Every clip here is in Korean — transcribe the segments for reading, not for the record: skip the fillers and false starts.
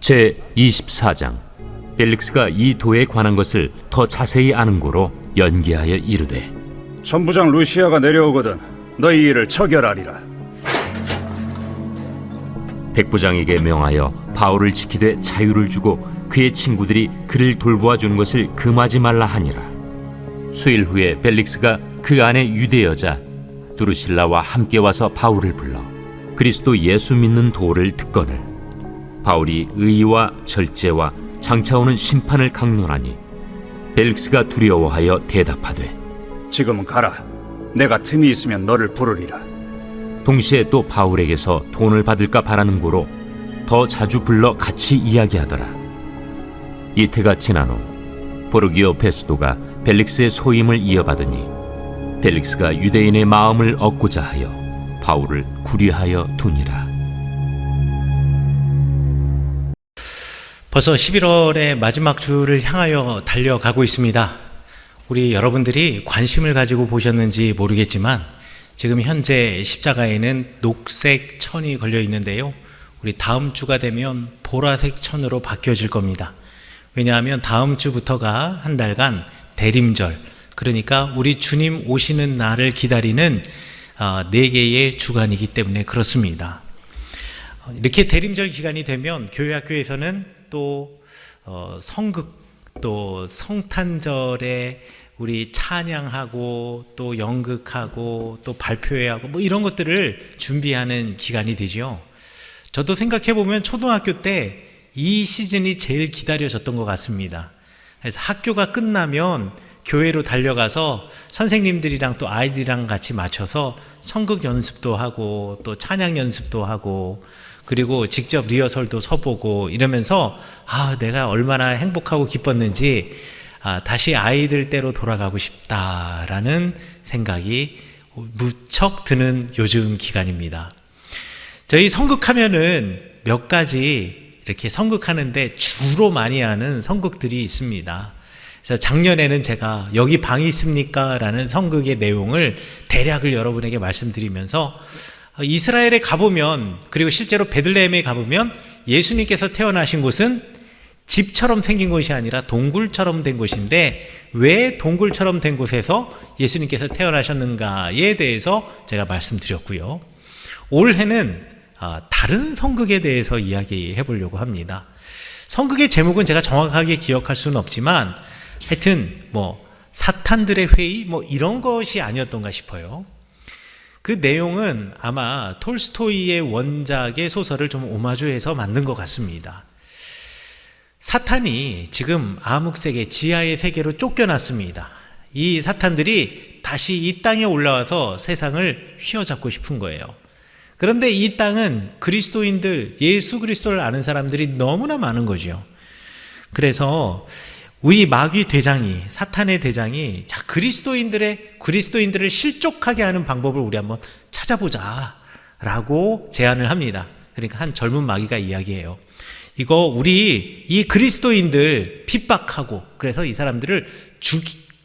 제24장. 벨릭스가 이 도에 관한 것을 더 자세히 아는 고로 연기하여 이르되, 천부장 루시아가 내려오거든 너희 일을 처결하리라. 백부장에게 명하여 바울을 지키되 자유를 주고 그의 친구들이 그를 돌보아 주는 것을 금하지 말라 하니라. 수일 후에 벨릭스가 그 안에 유대 여자 두루실라와 함께 와서 바울을 불러 그리스도 예수 믿는 도를 듣거늘 바울이 의와 절제와 장차 오는 심판을 강론하니 벨릭스가 두려워하여 대답하되, 지금은 가라. 내가 틈이 있으면 너를 부르리라. 동시에 또 바울에게서 돈을 받을까 바라는 고로 더 자주 불러 같이 이야기하더라. 이태가 지난 후 보르기오 베스도가 벨릭스의 소임을 이어받으니 벨릭스가 유대인의 마음을 얻고자 하여 바울을 구류하여 두니라. 벌써 11월의 마지막 주를 향하여 달려가고 있습니다. 우리 여러분들이 관심을 가지고 보셨는지 모르겠지만 지금 현재 십자가에는 녹색 천이 걸려 있는데요, 우리 다음 주가 되면 보라색 천으로 바뀌어질 겁니다. 왜냐하면 다음 주부터가 한 달간 대림절, 그러니까 우리 주님 오시는 날을 기다리는 4개의 주간이기 때문에 그렇습니다. 이렇게 대림절 기간이 되면 교회 학교에서는 또 성극, 또 성탄절에 우리 찬양하고 또 연극하고 또 발표회하고 뭐 이런 것들을 준비하는 기간이 되죠. 저도 생각해보면 초등학교 때 이 시즌이 제일 기다려졌던 것 같습니다. 그래서 학교가 끝나면 교회로 달려가서 선생님들이랑 또 아이들이랑 같이 맞춰서 성극 연습도 하고 또 찬양 연습도 하고 그리고 직접 리허설도 서보고 이러면서 내가 얼마나 행복하고 기뻤는지 다시 아이들 때로 돌아가고 싶다라는 생각이 무척 드는 요즘 기간입니다. 저희 성극하면은 몇 가지 이렇게 성극하는데 주로 많이 하는 성극들이 있습니다. 그래서 작년에는 제가 여기 방이 있습니까? 라는 성극의 내용을 대략을 여러분에게 말씀드리면서 이스라엘에 가보면, 그리고 실제로 베들레헴에 가보면 예수님께서 태어나신 곳은 집처럼 생긴 곳이 아니라 동굴처럼 된 곳인데 왜 동굴처럼 된 곳에서 예수님께서 태어나셨는가에 대해서 제가 말씀드렸고요. 올해는 다른 성극에 대해서 이야기해 보려고 합니다. 성극의 제목은 제가 정확하게 기억할 수는 없지만 하여튼 사탄들의 회의 이런 것이 아니었던가 싶어요. 그 내용은 아마 톨스토이의 원작의 소설을 좀 오마주해서 만든 것 같습니다. 사탄이 지금 암흑세계, 지하의 세계로 쫓겨났습니다. 이 사탄들이 다시 이 땅에 올라와서 세상을 휘어잡고 싶은 거예요. 그런데 이 땅은 그리스도인들, 예수 그리스도를 아는 사람들이 너무나 많은 거죠. 그래서 우리 마귀 대장이, 사탄의 대장이 그리스도인들을 실족하게 하는 방법을 우리 한번 찾아보자 라고 제안을 합니다. 그러니까 한 젊은 마귀가 이야기해요. 이거 우리 이 그리스도인들 핍박하고 그래서 이 사람들을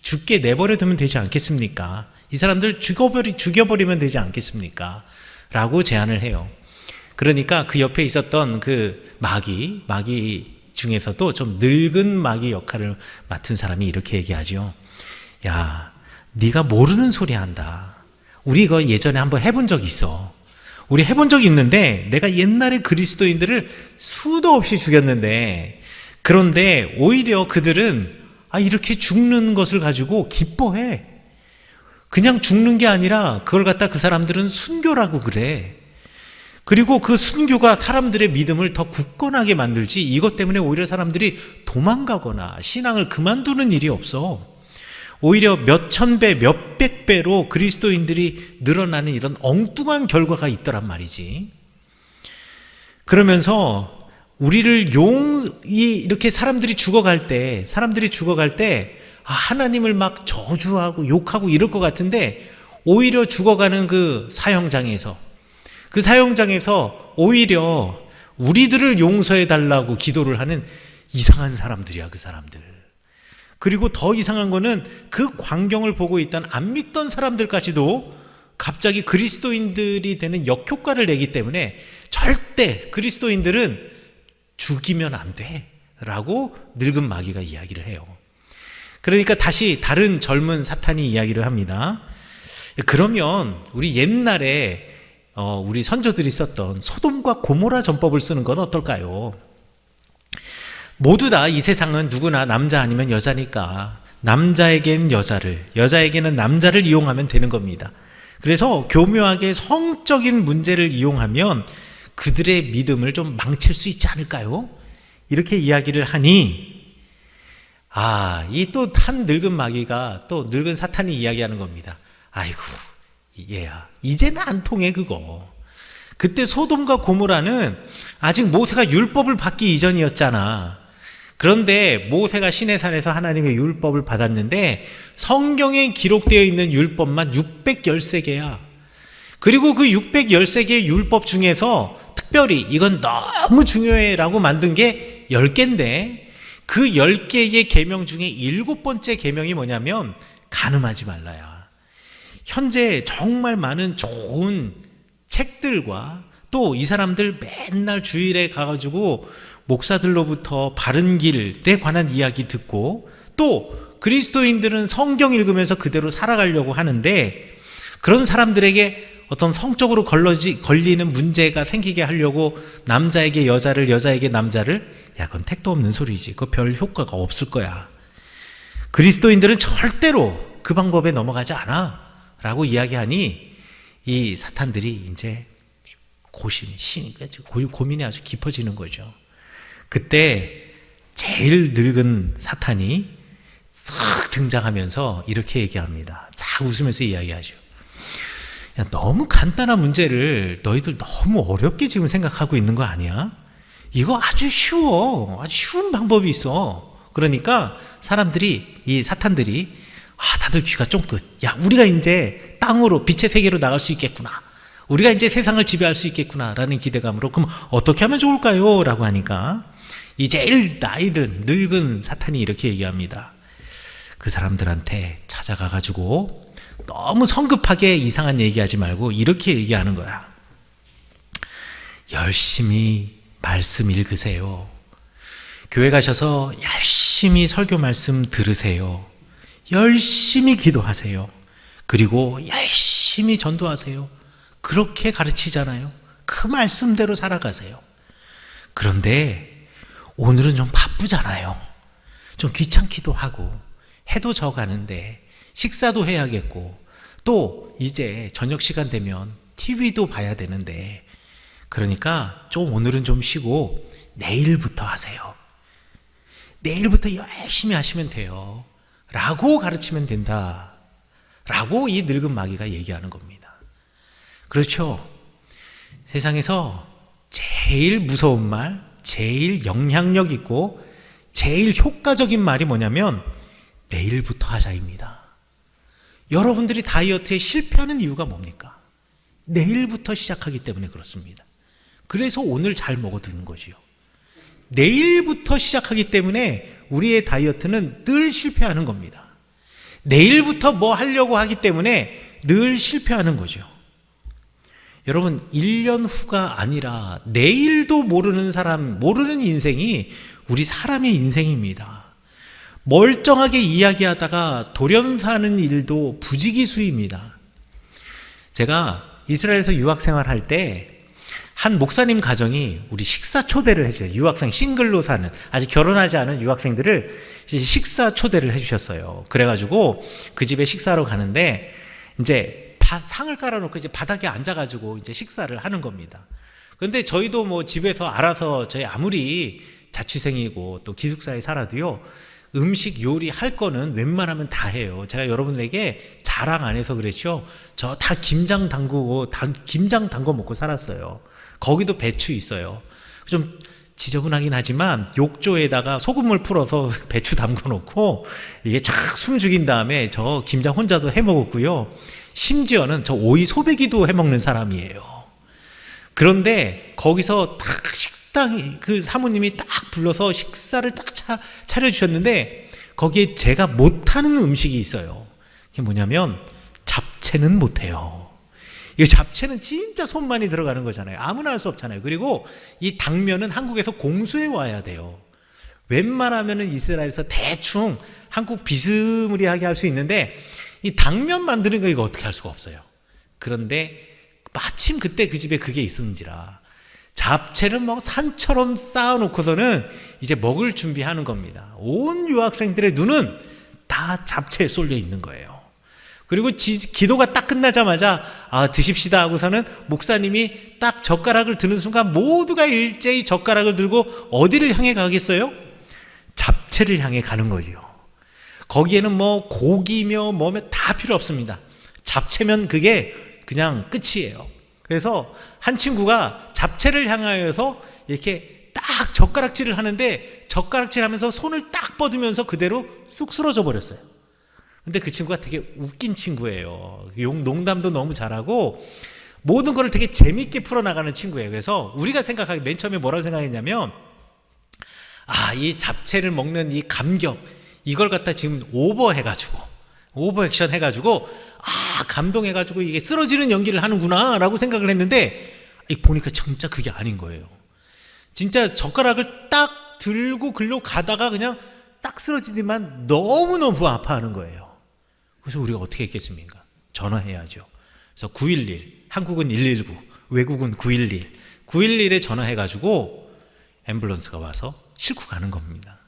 죽게 내버려 두면 되지 않겠습니까? 이 사람들 죽여버리면 되지 않겠습니까? 라고 제안을 해요. 그러니까 그 옆에 있었던 그 마귀 중에서도 좀 늙은 마귀 역할을 맡은 사람이 이렇게 얘기하죠. 야, 네가 모르는 소리 한다. 우리 이거 예전에 한번 해본 적이 있어. 우리 해본 적이 있는데 내가 옛날에 그리스도인들을 수도 없이 죽였는데, 그런데 오히려 그들은 이렇게 죽는 것을 가지고 기뻐해. 그냥 죽는 게 아니라 그걸 갖다 그 사람들은 순교라고 그래. 그리고 그 순교가 사람들의 믿음을 더 굳건하게 만들지, 이것 때문에 오히려 사람들이 도망가거나 신앙을 그만두는 일이 없어. 오히려 몇천 배, 몇백 배로 그리스도인들이 늘어나는 이런 엉뚱한 결과가 있더란 말이지. 그러면서 우리를 이렇게 사람들이 죽어갈 때 하나님을 막 저주하고 욕하고 이럴 것 같은데, 오히려 죽어가는 그 사형장에서 오히려 우리들을 용서해 달라고 기도를 하는 이상한 사람들이야, 그 사람들. 그리고 더 이상한 거는 그 광경을 보고 있던 안 믿던 사람들까지도 갑자기 그리스도인들이 되는 역효과를 내기 때문에 절대 그리스도인들은 죽이면 안 돼 라고 늙은 마귀가 이야기를 해요. 그러니까 다시 다른 젊은 사탄이 이야기를 합니다. 그러면 우리 옛날에 우리 선조들이 썼던 소돔과 고모라 전법을 쓰는 건 어떨까요? 모두 다 이 세상은 누구나 남자 아니면 여자니까 남자에겐 여자를, 여자에게는 남자를 이용하면 되는 겁니다. 그래서 교묘하게 성적인 문제를 이용하면 그들의 믿음을 좀 망칠 수 있지 않을까요? 이렇게 이야기를 하니 이 또 한 늙은 마귀가 또 늙은 사탄이 이야기하는 겁니다. 아이고 얘야 이제는 안 통해 그거. 그때 소돔과 고모라는 아직 모세가 율법을 받기 이전이었잖아. 그런데 모세가 시내산에서 하나님의 율법을 받았는데 성경에 기록되어 있는 율법만 613개야. 그리고 그 613개의 율법 중에서 특별히 이건 너무 중요해라고 만든 게 10개인데 그 10개의 계명 중에 7번째 계명이 뭐냐면 간음하지 말라야. 현재 정말 많은 좋은 책들과 또 이 사람들 맨날 주일에 가가지고 목사들로부터 바른 길에 관한 이야기 듣고 또 그리스도인들은 성경 읽으면서 그대로 살아가려고 하는데 그런 사람들에게 어떤 성적으로 걸리는 문제가 생기게 하려고 남자에게 여자를 여자에게 남자를 그건 택도 없는 소리지. 그거 별 효과가 없을 거야. 그리스도인들은 절대로 그 방법에 넘어가지 않아 라고 이야기하니 이 사탄들이 이제 고민이 아주 깊어지는 거죠. 그때 제일 늙은 사탄이 싹 등장하면서 이렇게 얘기합니다. 싹 웃으면서 이야기하죠. 야, 너무 간단한 문제를 너희들 너무 어렵게 지금 생각하고 있는 거 아니야? 이거 아주 쉬워. 아주 쉬운 방법이 있어. 그러니까 사람들이, 이 사탄들이 다들 귀가 쫑긋. 야, 우리가 이제 땅으로 빛의 세계로 나갈 수 있겠구나. 우리가 이제 세상을 지배할 수 있겠구나 라는 기대감으로 그럼 어떻게 하면 좋을까요? 라고 하니까 이 제일 나이든 늙은 사탄이 이렇게 얘기합니다. 그 사람들한테 찾아가가지고 너무 성급하게 이상한 얘기하지 말고 이렇게 얘기하는 거야. 열심히 말씀 읽으세요. 교회 가셔서 열심히 설교 말씀 들으세요. 열심히 기도하세요. 그리고 열심히 전도하세요. 그렇게 가르치잖아요. 그 말씀대로 살아가세요. 그런데 오늘은 좀 바쁘잖아요. 좀 귀찮기도 하고 해도 져가는데 식사도 해야겠고 또 이제 저녁 시간 되면 TV도 봐야 되는데 그러니까 좀 오늘은 좀 쉬고 내일부터 하세요. 내일부터 열심히 하시면 돼요. 라고 가르치면 된다. 라고 이 늙은 마귀가 얘기하는 겁니다. 그렇죠. 세상에서 제일 무서운 말, 제일 영향력 있고 제일 효과적인 말이 뭐냐면 내일부터 하자입니다. 여러분들이 다이어트에 실패하는 이유가 뭡니까? 내일부터 시작하기 때문에 그렇습니다. 그래서 오늘 잘 먹어두는 거지요. 내일부터 시작하기 때문에 우리의 다이어트는 늘 실패하는 겁니다. 내일부터 뭐 하려고 하기 때문에 늘 실패하는 거죠. 여러분 1년 후가 아니라 내일도 모르는 사람, 모르는 인생이 우리 사람의 인생입니다. 멀쩡하게 이야기하다가 돌연사하는 일도 부지기수입니다. 제가 이스라엘에서 유학생활 할 때 한 목사님 가정이 우리 식사 초대를 해주세요. 유학생 싱글로 사는 아직 결혼하지 않은 유학생들을 식사 초대를 해주셨어요. 그래가지고 그 집에 식사하러 가는데 이제 상을 깔아놓고 이제 바닥에 앉아가지고 이제 식사를 하는 겁니다. 근데 저희도 뭐 집에서 알아서 저희 아무리 자취생이고 또 기숙사에 살아도요 음식 요리할 거는 웬만하면 다 해요. 제가 여러분들에게 자랑 안 해서 그랬죠. 저 다 김장 담그고 김장 담궈 먹고 살았어요. 거기도 배추 있어요. 좀 지저분하긴 하지만 욕조에다가 소금물 풀어서 배추 담궈 놓고 이게 쫙 숨 죽인 다음에 저 김장 혼자도 해 먹었고요. 심지어는 저 오이 소배기도 해 먹는 사람이에요. 그런데 거기서 딱 식당 그 사모님이 딱 불러서 식사를 딱 차려주셨는데 거기에 제가 못하는 음식이 있어요. 그게 뭐냐면 잡채는 못해요. 이 잡채는 진짜 손 많이 들어가는 거잖아요. 아무나 할 수 없잖아요. 그리고 이 당면은 한국에서 공수해 와야 돼요. 웬만하면은 이스라엘에서 대충 한국 비스무리하게 할 수 있는데 이 당면 만드는 거 이거 어떻게 할 수가 없어요. 그런데 마침 그때 그 집에 그게 있었는지라 잡채를 뭐 산처럼 쌓아놓고서는 이제 먹을 준비하는 겁니다. 온 유학생들의 눈은 다 잡채에 쏠려 있는 거예요. 그리고 기도가 딱 끝나자마자 드십시다 하고서는 목사님이 딱 젓가락을 드는 순간 모두가 일제히 젓가락을 들고 어디를 향해 가겠어요? 잡채를 향해 가는 거죠. 거기에는 뭐 고기며 뭐며 다 필요 없습니다. 잡채면 그게 그냥 끝이에요. 그래서 한 친구가 잡채를 향하여서 이렇게 딱 젓가락질을 하는데 젓가락질 하면서 손을 딱 뻗으면서 그대로 쑥 쓰러져 버렸어요. 근데 그 친구가 되게 웃긴 친구예요. 농담도 너무 잘하고 모든 거를 되게 재밌게 풀어나가는 친구예요. 그래서 우리가 생각하기 맨 처음에 뭐라고 생각했냐면 이 잡채를 먹는 이 감격 이걸 갖다 지금 오버해가지고 오버액션 해가지고 감동해가지고 이게 쓰러지는 연기를 하는구나 라고 생각을 했는데 보니까 진짜 그게 아닌 거예요. 진짜 젓가락을 딱 들고 글로 가다가 그냥 딱 쓰러지지만 너무너무 아파하는 거예요. 그래서 우리가 어떻게 했겠습니까? 전화해야죠. 그래서 911, 한국은 119, 외국은 911, 911에 전화해가지고 앰뷸런스가 와서 싣고 가는 겁니다.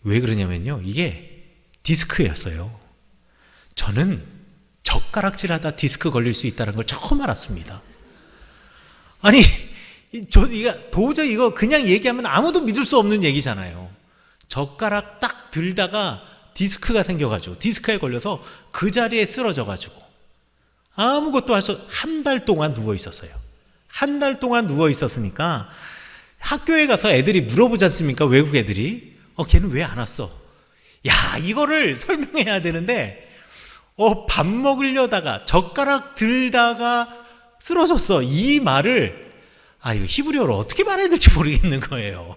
왜 그러냐면요, 이게 디스크였어요. 저는 젓가락질하다 디스크 걸릴 수 있다는 걸 처음 알았습니다. 아니, 도저히 이거 그냥 얘기하면 아무도 믿을 수 없는 얘기잖아요. 젓가락 딱 들다가 디스크가 생겨가지고 디스크에 걸려서 그 자리에 쓰러져가지고 아무것도 할 수 한 달 동안 누워 있었어요. 한 달 동안 누워 있었으니까 학교에 가서 애들이 물어보지 않습니까? 외국 애들이 걔는 왜 안 왔어? 야, 이거를 설명해야 되는데 밥 먹으려다가 젓가락 들다가 쓰러졌어. 이 말을 이거 히브리어로 어떻게 말해야 될지 모르겠는 거예요.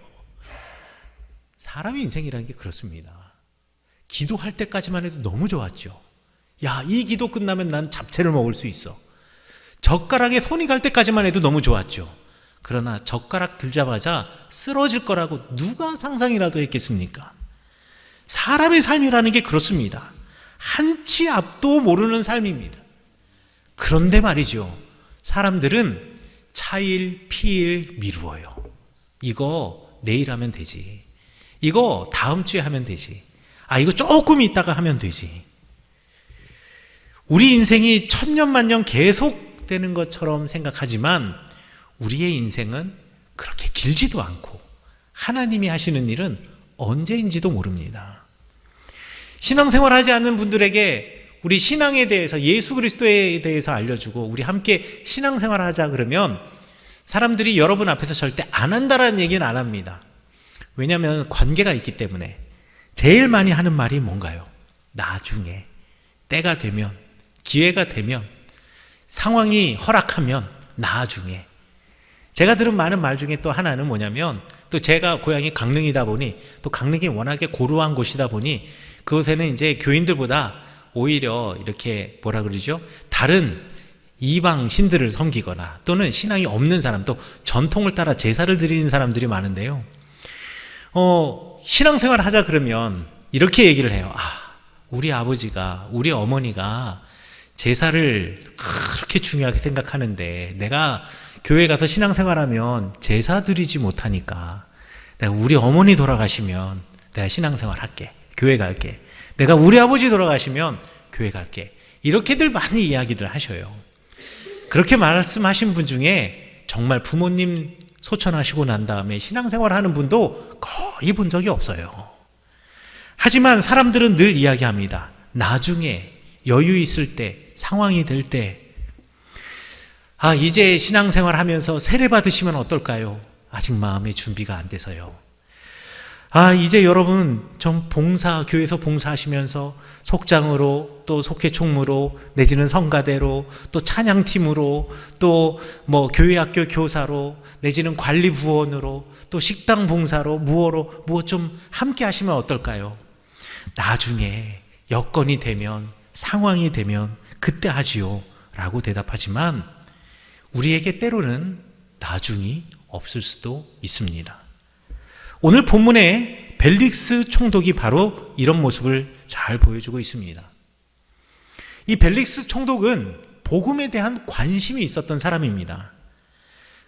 사람의 인생이라는 게 그렇습니다. 기도할 때까지만 해도 너무 좋았죠. 야, 이 기도 끝나면 난 잡채를 먹을 수 있어. 젓가락에 손이 갈 때까지만 해도 너무 좋았죠. 그러나 젓가락 들자마자 쓰러질 거라고 누가 상상이라도 했겠습니까? 사람의 삶이라는 게 그렇습니다. 한치 앞도 모르는 삶입니다. 그런데 말이죠, 사람들은 차일 피일 미루어요. 이거 내일 하면 되지. 이거 다음 주에 하면 되지. 이거 조금 있다가 하면 되지. 우리 인생이 천년만년 계속되는 것처럼 생각하지만 우리의 인생은 그렇게 길지도 않고 하나님이 하시는 일은 언제인지도 모릅니다. 신앙생활하지 않는 분들에게 우리 신앙에 대해서, 예수 그리스도에 대해서 알려주고 우리 함께 신앙생활하자 그러면 사람들이 여러분 앞에서 절대 안 한다라는 얘기는 안 합니다. 왜냐하면 관계가 있기 때문에. 제일 많이 하는 말이 뭔가요? 나중에, 때가 되면, 기회가 되면, 상황이 허락하면, 나중에. 제가 들은 많은 말 중에 또 하나는 뭐냐면, 또 제가 고향이 강릉이다 보니, 또 강릉이 워낙에 고루한 곳이다 보니 그곳에는 이제 교인들보다 오히려 이렇게 뭐라 그러죠? 다른 이방 신들을 섬기거나 또는 신앙이 없는 사람, 또 전통을 따라 제사를 드리는 사람들이 많은데요. 신앙생활 하자 그러면 이렇게 얘기를 해요. 우리 아버지가, 우리 어머니가 제사를 그렇게 중요하게 생각하는데 내가 교회 가서 신앙생활하면 제사 드리지 못하니까 내가 우리 어머니 돌아가시면 내가 신앙생활 할게. 교회 갈게. 내가 우리 아버지 돌아가시면 교회 갈게. 이렇게들 많이 이야기들 하셔요. 그렇게 말씀하신 분 중에 정말 부모님 소천하시고 난 다음에 신앙생활 하는 분도 거의 본 적이 없어요. 하지만 사람들은 늘 이야기합니다. 나중에 여유 있을 때, 상황이 될 때, 이제 신앙생활 하면서 세례 받으시면 어떨까요? 아직 마음의 준비가 안 돼서요. 이제 여러분 좀 교회에서 봉사하시면서 속장으로, 또 속회 총무로, 내지는 성가대로, 또 찬양팀으로, 또 뭐 교회학교 교사로, 내지는 관리부원으로, 또 식당 봉사로, 무엇 좀 함께 하시면 어떨까요? 나중에 여건이 되면, 상황이 되면 그때 하지요 라고 대답하지만 우리에게 때로는 나중이 없을 수도 있습니다. 오늘 본문에 벨릭스 총독이 바로 이런 모습을 잘 보여주고 있습니다. 이 벨릭스 총독은 복음에 대한 관심이 있었던 사람입니다.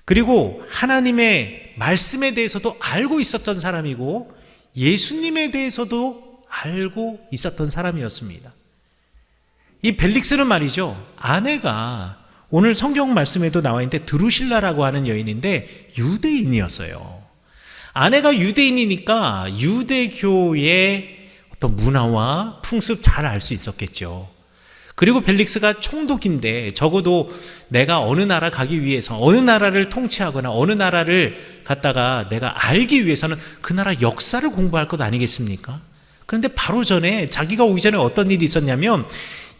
그리고 하나님의 말씀에 대해서도 알고 있었던 사람이고 예수님에 대해서도 알고 있었던 사람이었습니다. 이 벨릭스는 말이죠, 아내가 오늘 성경 말씀에도 나와 있는데 드루실라라고 하는 여인인데 유대인이었어요. 아내가 유대인이니까 유대교의 어떤 문화와 풍습 잘 알 수 있었겠죠. 그리고 벨릭스가 총독인데 적어도 내가 어느 나라 가기 위해서 어느 나라를 통치하거나 어느 나라를 갖다가 내가 알기 위해서는 그 나라 역사를 공부할 것 아니겠습니까? 그런데 바로 전에 자기가 오기 전에 어떤 일이 있었냐면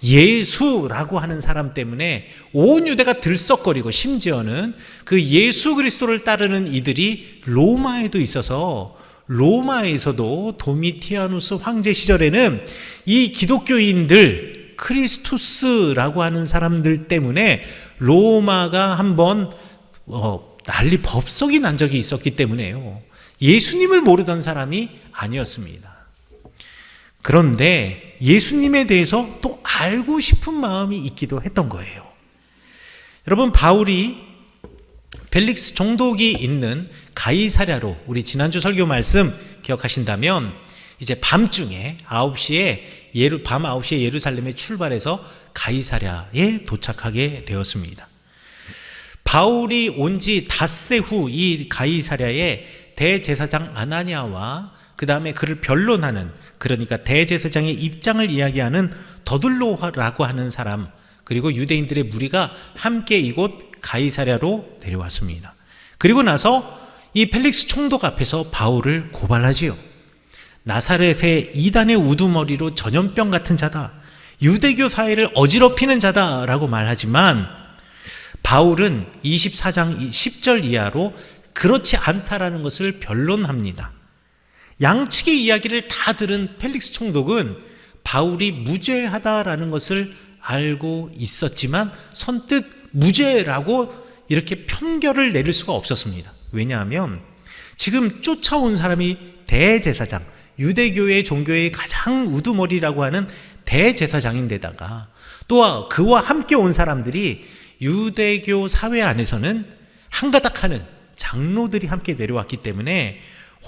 예수라고 하는 사람 때문에 온 유대가 들썩거리고 심지어는 그 예수 그리스도를 따르는 이들이 로마에도 있어서 로마에서도 도미티아누스 황제 시절에는 이 기독교인들 크리스투스라고 하는 사람들 때문에 로마가 한번 난리 법석이 난 적이 있었기 때문에요. 예수님을 모르던 사람이 아니었습니다. 그런데 예수님에 대해서 또 알고 싶은 마음이 있기도 했던 거예요. 여러분, 바울이 벨릭스 총독이 있는 가이사랴로, 우리 지난주 설교 말씀 기억하신다면 이제 밤중에 밤 9시에 예루살렘에 출발해서 가이사랴에 도착하게 되었습니다. 바울이 온 지 닷새 후 이 가이사랴에 대제사장 아나니아와 그 다음에 그를 변론하는, 그러니까 대제사장의 입장을 이야기하는 더둘로라고 하는 사람, 그리고 유대인들의 무리가 함께 이곳 가이사랴로 내려왔습니다. 그리고 나서 이 펠릭스 총독 앞에서 바울을 고발하지요. 나사렛의 이단의 우두머리로 전염병 같은 자다, 유대교 사회를 어지럽히는 자다라고 말하지만 바울은 24장 10절 이하로 그렇지 않다라는 것을 변론합니다. 양측의 이야기를 다 들은 펠릭스 총독은 바울이 무죄하다라는 것을 알고 있었지만 선뜻 무죄라고 이렇게 편결을 내릴 수가 없었습니다. 왜냐하면 지금 쫓아온 사람이 대제사장, 유대교의 종교의 가장 우두머리라고 하는 대제사장인데다가 또 그와 함께 온 사람들이 유대교 사회 안에서는 한가닥하는 장로들이 함께 내려왔기 때문에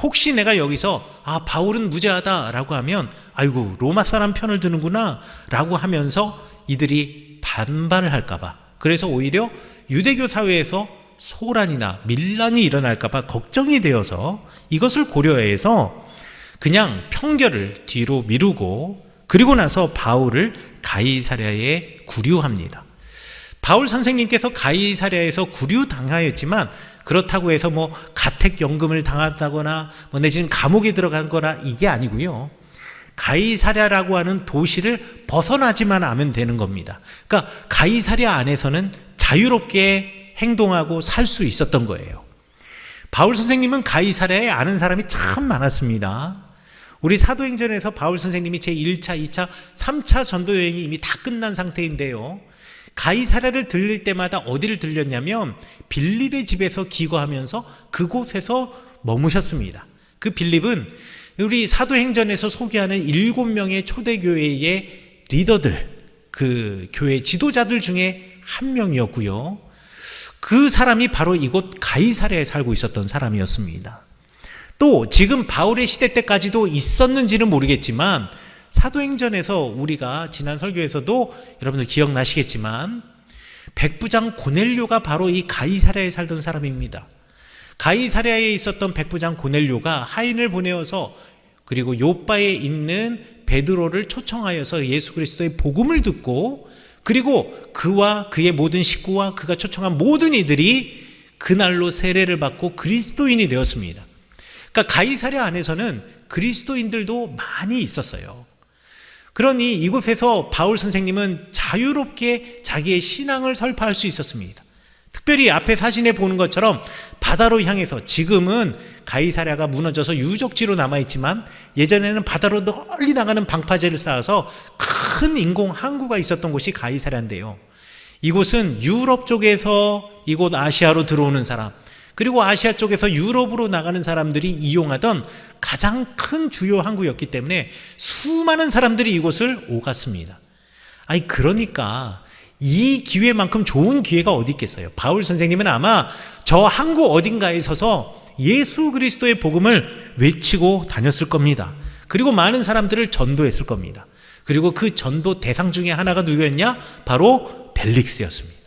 혹시 내가 여기서 바울은 무죄하다라고 하면 아이고 로마 사람 편을 드는구나 라고 하면서 이들이 반발을 할까봐, 그래서 오히려 유대교 사회에서 소란이나 밀란이 일어날까봐 걱정이 되어서 이것을 고려해서 그냥 편결을 뒤로 미루고 그리고 나서 바울을 가이사랴에 구류합니다. 바울 선생님께서 가이사랴에서 구류당하였지만 그렇다고 해서 가택연금을 당한다거나 내지는 감옥에 들어간 거나 이게 아니고요. 가이사랴라고 하는 도시를 벗어나지만 않으면 되는 겁니다. 그러니까 가이사랴 안에서는 자유롭게 행동하고 살 수 있었던 거예요. 바울 선생님은 가이사랴에 아는 사람이 참 많았습니다. 우리 사도행전에서 바울 선생님이 제1차, 2차, 3차 전도 여행이 이미 다 끝난 상태인데요. 가이사랴를 들릴 때마다 어디를 들렸냐면 빌립의 집에서 기거하면서 그곳에서 머무셨습니다. 그 빌립은 우리 사도행전에서 소개하는 7명의 초대교회의 리더들, 그 교회 지도자들 중에 한 명이었고요. 그 사람이 바로 이곳 가이사랴에 살고 있었던 사람이었습니다. 또 지금 바울의 시대 때까지도 있었는지는 모르겠지만 사도행전에서 우리가 지난 설교에서도 여러분들 기억나시겠지만 백부장 고넬료가 바로 이 가이사랴에 살던 사람입니다. 가이사랴에 있었던 백부장 고넬료가 하인을 보내어서 그리고 요빠에 있는 베드로를 초청하여서 예수 그리스도의 복음을 듣고 그리고 그와 그의 모든 식구와 그가 초청한 모든 이들이 그날로 세례를 받고 그리스도인이 되었습니다. 그러니까 가이사랴 안에서는 그리스도인들도 많이 있었어요. 그러니 이곳에서 바울 선생님은 자유롭게 자기의 신앙을 설파할 수 있었습니다. 특별히 앞에 사진에 보는 것처럼 바다로 향해서, 지금은 가이사랴가 무너져서 유적지로 남아있지만 예전에는 바다로 널리 나가는 방파제를 쌓아서 큰 인공 항구가 있었던 곳이 가이사랴인데요. 이곳은 유럽 쪽에서 이곳 아시아로 들어오는 사람, 그리고 아시아 쪽에서 유럽으로 나가는 사람들이 이용하던 가장 큰 주요 항구였기 때문에 수많은 사람들이 이곳을 오갔습니다. 아니, 그러니까 이 기회만큼 좋은 기회가 어디 있겠어요? 바울 선생님은 아마 저 항구 어딘가에 서서 예수 그리스도의 복음을 외치고 다녔을 겁니다. 그리고 많은 사람들을 전도했을 겁니다. 그리고 그 전도 대상 중에 하나가 누구였냐? 바로 벨릭스였습니다.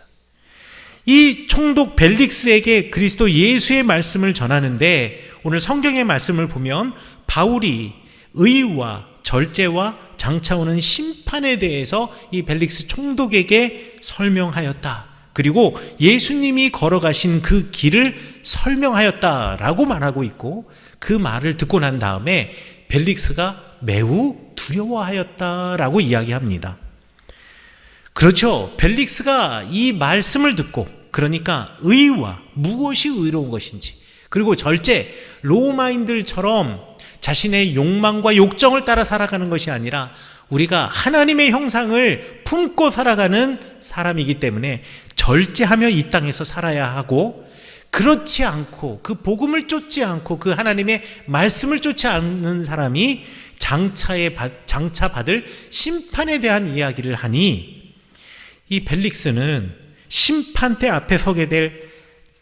이 총독 벨릭스에게 그리스도 예수의 말씀을 전하는데, 오늘 성경의 말씀을 보면 바울이 의와 절제와 장차 오는 심판에 대해서 이 벨릭스 총독에게 설명하였다. 그리고 예수님이 걸어가신 그 길을 설명하였다라고 말하고 있고, 그 말을 듣고 난 다음에 벨릭스가 매우 두려워하였다라고 이야기합니다. 그렇죠. 벨릭스가 이 말씀을 듣고, 그러니까 의와 무엇이 의로운 것인지, 그리고 절제, 로마인들처럼 자신의 욕망과 욕정을 따라 살아가는 것이 아니라 우리가 하나님의 형상을 품고 살아가는 사람이기 때문에 절제하며 이 땅에서 살아야 하고, 그렇지 않고 그 복음을 쫓지 않고 그 하나님의 말씀을 쫓지 않는 사람이 장차 받을 심판에 대한 이야기를 하니, 이 벨릭스는 심판대 앞에 서게 될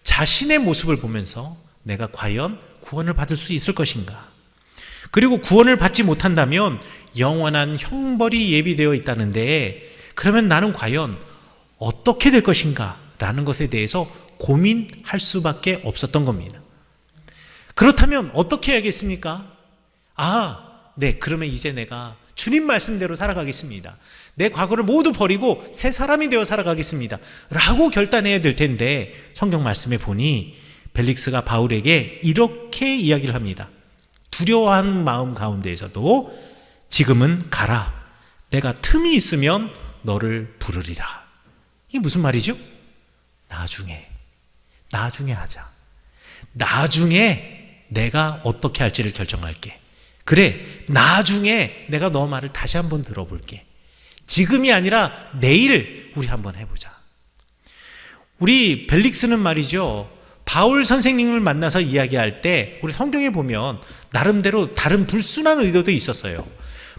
자신의 모습을 보면서 내가 과연 구원을 받을 수 있을 것인가, 그리고 구원을 받지 못한다면 영원한 형벌이 예비되어 있다는데, 그러면 나는 과연 어떻게 될 것인가 라는 것에 대해서 고민할 수밖에 없었던 겁니다. 그렇다면 어떻게 해야겠습니까? 네, 그러면 이제 내가 주님 말씀대로 살아가겠습니다. 내 과거를 모두 버리고 새 사람이 되어 살아가겠습니다 라고 결단해야 될 텐데, 성경 말씀에 보니 벨릭스가 바울에게 이렇게 이야기를 합니다. 두려워하는 마음 가운데에서도 지금은 가라. 내가 틈이 있으면 너를 부르리라. 이게 무슨 말이죠? 나중에 하자. 나중에 내가 어떻게 할지를 결정할게. 그래, 나중에 내가 너 말을 다시 한번 들어볼게. 지금이 아니라 내일 우리 한번 해보자. 우리 벨릭스는 말이죠, 바울 선생님을 만나서 이야기할 때 우리 성경에 보면 나름대로 다른 불순한 의도도 있었어요.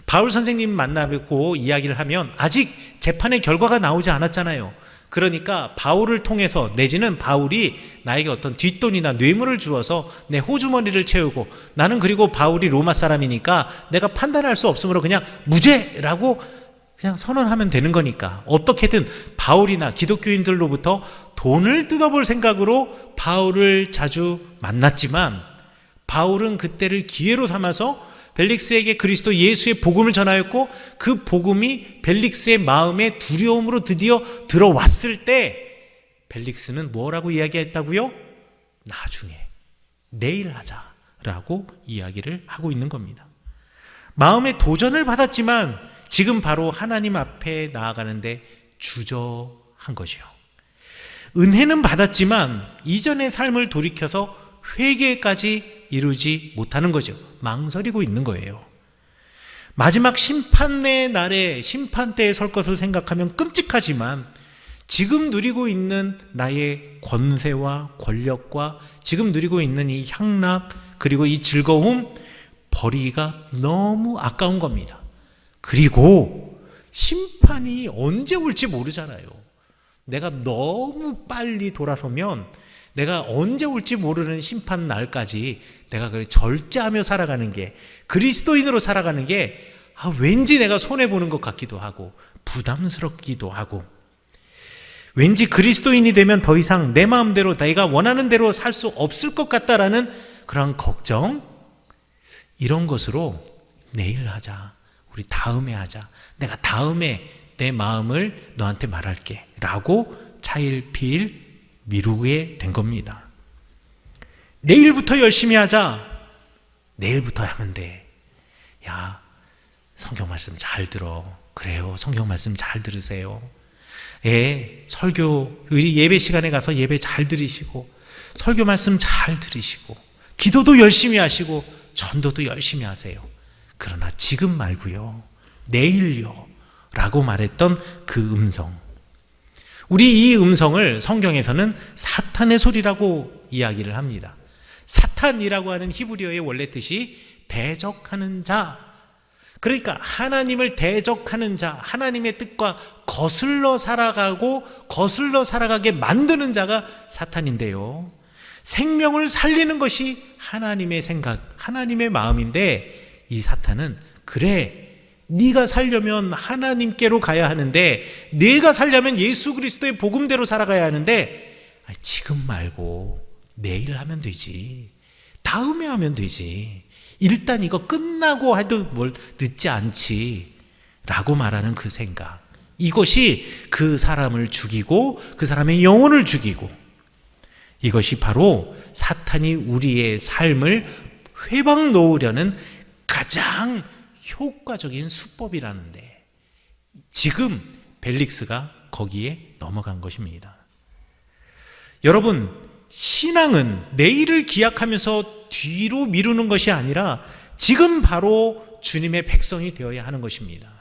바울 선생님 만나뵙고 이야기를 하면 아직 재판의 결과가 나오지 않았잖아요. 그러니까 바울을 통해서, 내지는 바울이 나에게 어떤 뒷돈이나 뇌물을 주어서 내 호주머니를 채우고, 나는 그리고 바울이 로마 사람이니까 내가 판단할 수 없으므로 그냥 무죄라고 그냥 선언하면 되는 거니까, 어떻게든 바울이나 기독교인들로부터 돈을 뜯어볼 생각으로 바울을 자주 만났지만, 바울은 그때를 기회로 삼아서 벨릭스에게 그리스도 예수의 복음을 전하였고, 그 복음이 벨릭스의 마음에 두려움으로 드디어 들어왔을 때 벨릭스는 뭐라고 이야기했다고요? 나중에, 내일 하자라고 이야기를 하고 있는 겁니다. 마음의 도전을 받았지만 지금 바로 하나님 앞에 나아가는데 주저한 것이요. 은혜는 받았지만 이전의 삶을 돌이켜서 회개까지 이루지 못하는 거죠. 망설이고 있는 거예요. 마지막 심판의 날에 심판대에 설 것을 생각하면 끔찍하지만, 지금 누리고 있는 나의 권세와 권력과 지금 누리고 있는 이 향락, 그리고 이 즐거움 버리기가 너무 아까운 겁니다. 그리고 심판이 언제 올지 모르잖아요. 내가 너무 빨리 돌아서면 내가 언제 올지 모르는 심판 날까지 내가 절제하며 살아가는 게, 그리스도인으로 살아가는 게 왠지 내가 손해보는 것 같기도 하고 부담스럽기도 하고, 왠지 그리스도인이 되면 더 이상 내 마음대로 내가 원하는 대로 살 수 없을 것 같다라는 그런 걱정, 이런 것으로 내일 하자, 우리 다음에 하자, 내가 다음에 내 마음을 너한테 말할게 라고 차일피일 미루게 된 겁니다. 내일부터 열심히 하자. 내일부터 하면 돼. 야, 성경 말씀 잘 들어. 그래요, 성경 말씀 잘 들으세요. 설교, 예배 시간에 가서 예배 잘 들으시고, 설교 말씀 잘 들으시고, 기도도 열심히 하시고, 전도도 열심히 하세요. 그러나 지금 말고요, 내일요 라고 말했던 그 음성, 우리 이 음성을 성경에서는 사탄의 소리라고 이야기를 합니다. 사탄이라고 하는 히브리어의 원래 뜻이 대적하는 자. 그러니까 하나님을 대적하는 자, 하나님의 뜻과 거슬러 살아가고 거슬러 살아가게 만드는 자가 사탄인데요. 생명을 살리는 것이 하나님의 생각, 하나님의 마음인데 이 사탄은 그래, 네가 살려면 하나님께로 가야 하는데, 네가 살려면 예수 그리스도의 복음대로 살아가야 하는데 지금 말고 내일 하면 되지, 다음에 하면 되지, 일단 이거 끝나고 해도 뭘 늦지 않지 라고 말하는 그 생각, 이것이 그 사람을 죽이고 그 사람의 영혼을 죽이고, 이것이 바로 사탄이 우리의 삶을 회방 놓으려는 가장 효과적인 수법이라는데, 지금 벨릭스가 거기에 넘어간 것입니다. 여러분, 신앙은 내일을 기약하면서 뒤로 미루는 것이 아니라 지금 바로 주님의 백성이 되어야 하는 것입니다.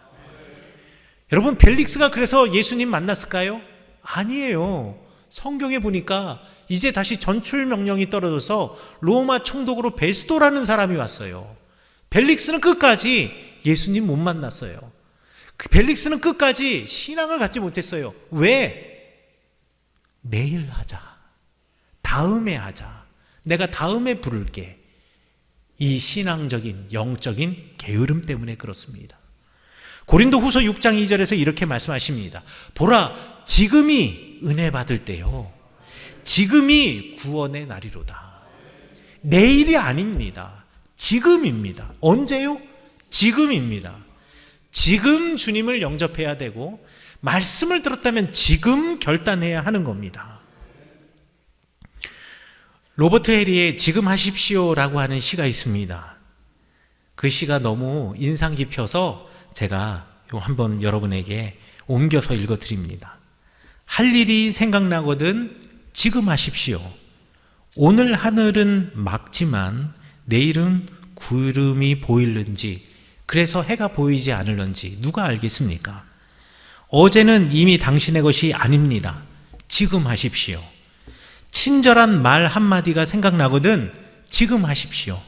여러분, 벨릭스가 그래서 예수님 만났을까요? 아니에요. 성경에 보니까 이제 다시 전출 명령이 떨어져서 로마 총독으로 베스도라는 사람이 왔어요. 벨릭스는 끝까지 예수님 못 만났어요. 벨릭스는 끝까지 신앙을 갖지 못했어요. 왜? 내일 하자, 다음에 하자, 내가 다음에 부를게, 이 신앙적인 영적인 게으름 때문에 그렇습니다. 고린도후서 6장 2절에서 이렇게 말씀하십니다. 보라, 지금이 은혜 받을 때요, 지금이 구원의 날이로다. 내일이 아닙니다. 지금입니다. 언제요? 지금입니다. 지금 주님을 영접해야 되고, 말씀을 들었다면 지금 결단해야 하는 겁니다. 로버트 해리의 지금 하십시오라고 하는 시가 있습니다. 그 시가 너무 인상 깊어서 제가 한번 여러분에게 옮겨서 읽어드립니다. 할 일이 생각나거든 지금 하십시오. 오늘 하늘은 맑지만 내일은 구름이 보일는지, 그래서 해가 보이지 않을는지 누가 알겠습니까? 어제는 이미 당신의 것이 아닙니다. 지금 하십시오. 친절한 말 한마디가 생각나거든 지금 하십시오.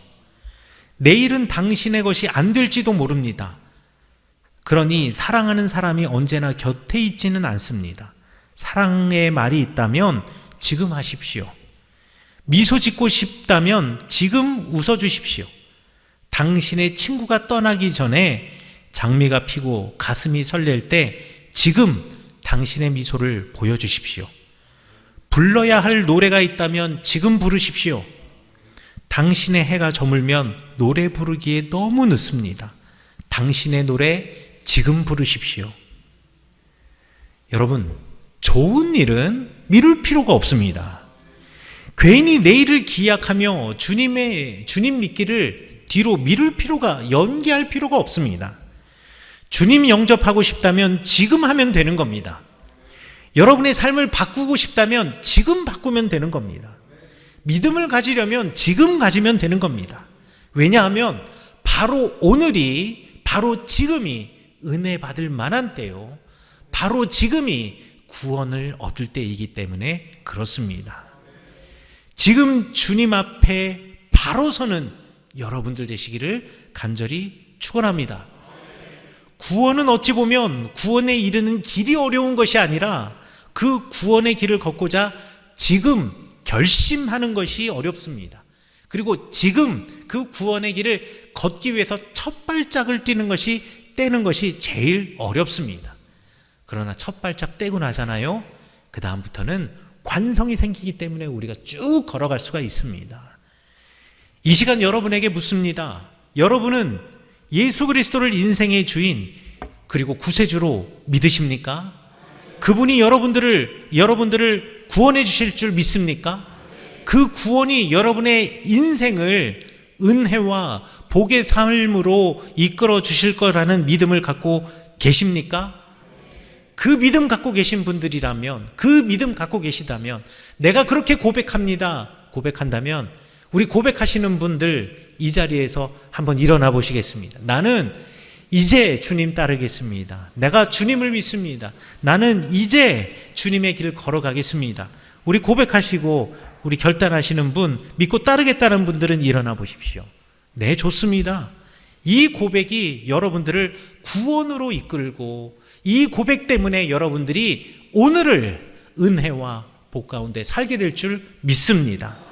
내일은 당신의 것이 안 될지도 모릅니다. 그러니 사랑하는 사람이 언제나 곁에 있지는 않습니다. 사랑의 말이 있다면 지금 하십시오. 미소 짓고 싶다면 지금 웃어주십시오. 당신의 친구가 떠나기 전에 장미가 피고 가슴이 설렐 때 지금 당신의 미소를 보여주십시오. 불러야 할 노래가 있다면 지금 부르십시오. 당신의 해가 저물면 노래 부르기에 너무 늦습니다. 당신의 노래 지금 부르십시오. 여러분, 좋은 일은 미룰 필요가 없습니다. 괜히 내일을 기약하며 주님 믿기를 뒤로 미룰 필요가, 연기할 필요가 없습니다. 주님 영접하고 싶다면 지금 하면 되는 겁니다. 여러분의 삶을 바꾸고 싶다면 지금 바꾸면 되는 겁니다. 믿음을 가지려면 지금 가지면 되는 겁니다. 왜냐하면 바로 오늘이, 바로 지금이 은혜 받을 만한 때요, 바로 지금이 구원을 얻을 때이기 때문에 그렇습니다. 지금 주님 앞에 바로 서는 여러분들 되시기를 간절히 축원합니다. 구원은 어찌 보면 구원에 이르는 길이 어려운 것이 아니라 그 구원의 길을 걷고자 지금 결심하는 것이 어렵습니다. 그리고 지금 그 구원의 길을 걷기 위해서 첫 발짝을 떼는 것이 제일 어렵습니다. 그러나 첫 발짝 떼고 나잖아요. 그 다음부터는 관성이 생기기 때문에 우리가 쭉 걸어갈 수가 있습니다. 이 시간 여러분에게 묻습니다. 여러분은 예수 그리스도를 인생의 주인 그리고 구세주로 믿으십니까? 그분이 여러분들을 구원해 주실 줄 믿습니까? 그 구원이 여러분의 인생을 은혜와 복의 삶으로 이끌어 주실 거라는 믿음을 갖고 계십니까? 그 믿음 갖고 계신 분들이라면, 그 믿음 갖고 계시다면, 내가 그렇게 고백한다면 우리 고백하시는 분들 이 자리에서 한번 일어나 보시겠습니다. 나는 이제 주님 따르겠습니다. 내가 주님을 믿습니다. 나는 이제 주님의 길을 걸어가겠습니다. 우리 고백하시고 우리 결단하시는 분, 믿고 따르겠다는 분들은 일어나 보십시오. 네, 좋습니다. 이 고백이 여러분들을 구원으로 이끌고 이 고백 때문에 여러분들이 오늘을 은혜와 복 가운데 살게 될 줄 믿습니다.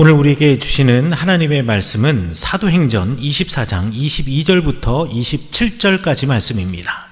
오늘 우리에게 주시는 하나님의 말씀은 사도행전 24장 22절부터 27절까지 말씀입니다.